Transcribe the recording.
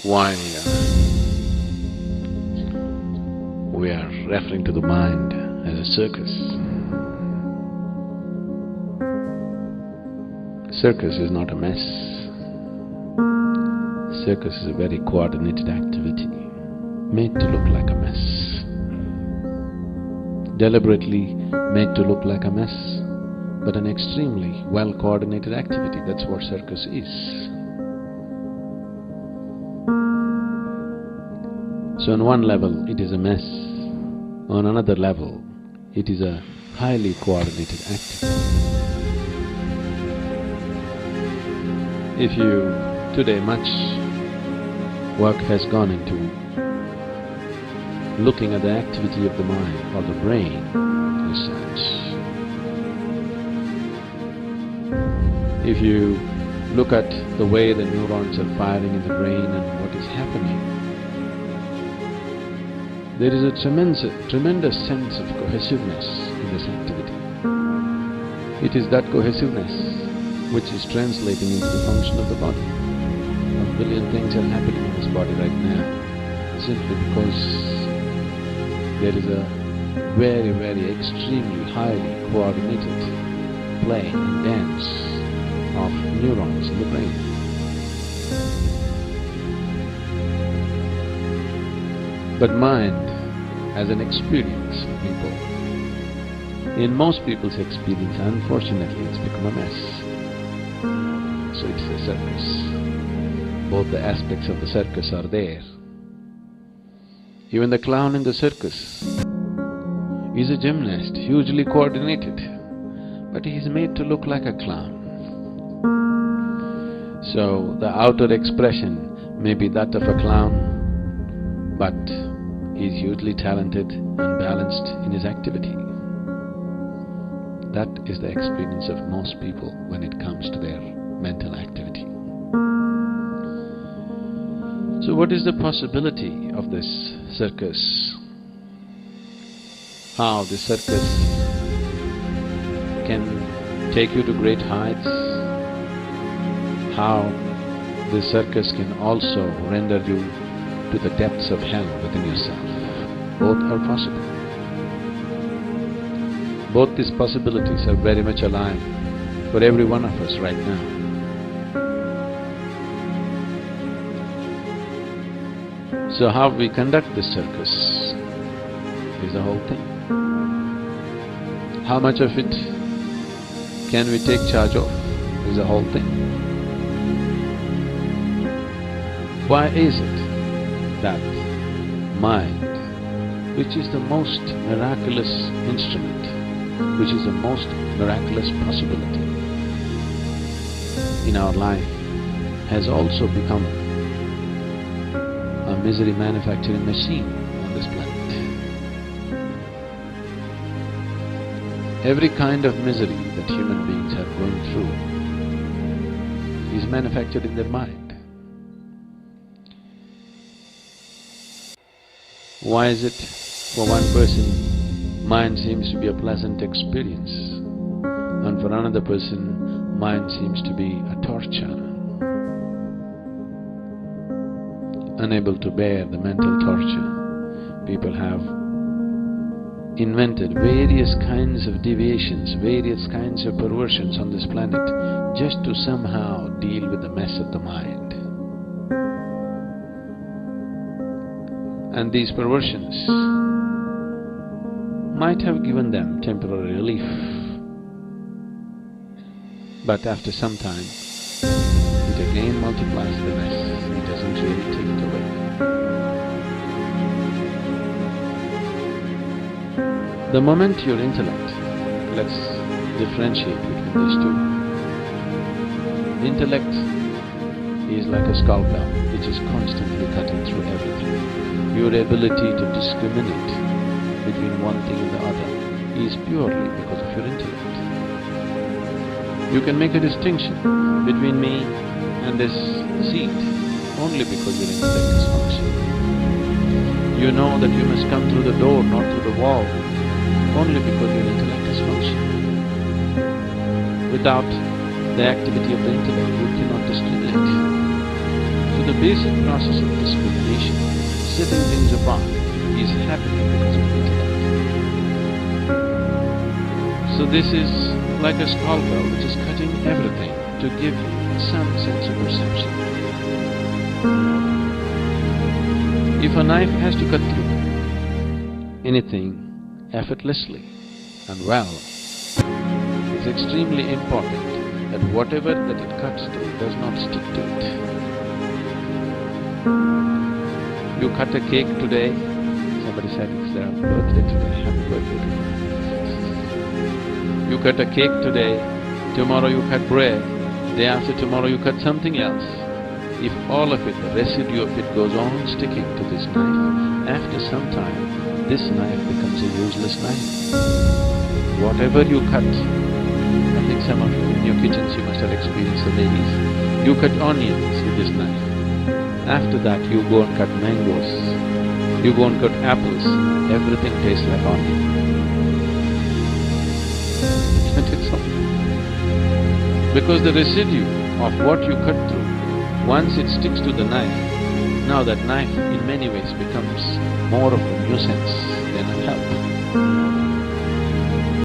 Why we are referring to the mind as a circus. Circus is not a mess. Circus is a very coordinated activity, made to look like a mess. Deliberately made to look like a mess, but an extremely well-coordinated activity. That's what circus is. So on one level it is a mess, on another level it is a highly coordinated activity. If today much work has gone into looking at the activity of the mind or the brain as such. If you look at the way the neurons are firing in the brain and what is happening, there is a tremendous sense of cohesiveness in this activity. It is that cohesiveness which is translating into the function of the body. A billion things are happening in this body right now, simply because there is a very, very extremely highly coordinated play and dance of neurons in the brain. But mind as an experience, people, in most people's experience, unfortunately, it's become a mess. So it's a circus. Both the aspects of the circus are there. Even the clown in the circus is a gymnast, hugely coordinated, but he is made to look like a clown. So the outer expression may be that of a clown, but he is hugely talented and balanced in his activity. That is the experience of most people when it comes to their mental activity. So what is the possibility of this circus? How this circus can take you to great heights? How this circus can also render you to the depths of hell within yourself. Both are possible. Both these possibilities are very much alive for every one of us right now. So how we conduct this circus is the whole thing. How much of it can we take charge of is the whole thing. Why is it that mind, which is the most miraculous instrument, which is the most miraculous possibility in our life, has also become a misery manufacturing machine on this planet? Every kind of misery that human beings are going through is manufactured in their mind. Why is it for one person mind seems to be a pleasant experience and for another person mind seems to be a torture? Unable to bear the mental torture, people have invented various kinds of deviations, various kinds of perversions on this planet just to somehow deal with the mess of the mind. And these perversions might have given them temporary relief, but after some time, it again multiplies the mess. It doesn't really take it away. The moment your intellect, let's differentiate between these two. Intellect is like a scalpel which is constantly cutting through everything. Your ability to discriminate between one thing and the other is purely because of your intellect. You can make a distinction between me and this seat only because your intellect is functioning. You know that you must come through the door, not through the wall, only because your intellect is functioning. Without the activity of the intellect, you cannot discriminate. So the the basic process of discrimination, setting things apart, is happening because of intellect. So this is like a scalpel which is cutting everything to give you some sense of perception. If a knife has to cut through anything effortlessly and well, it's extremely important that whatever that it cuts through does not stick to it. You cut a cake today, somebody said it's their birthday today, happy birthday to you. You cut a cake today, tomorrow you cut bread, day after tomorrow you cut something else. If all of it, the residue of it goes on sticking to this knife, after some time, this knife becomes a useless knife. Whatever you cut, I think some of you in your kitchens you must have experienced the ladies, you cut onions with this knife. After that you go and cut mangoes, you go and cut apples, everything tastes like onion. Isn't it so? Because the residue of what you cut through, once it sticks to the knife, now that knife in many ways becomes more of a nuisance than a help.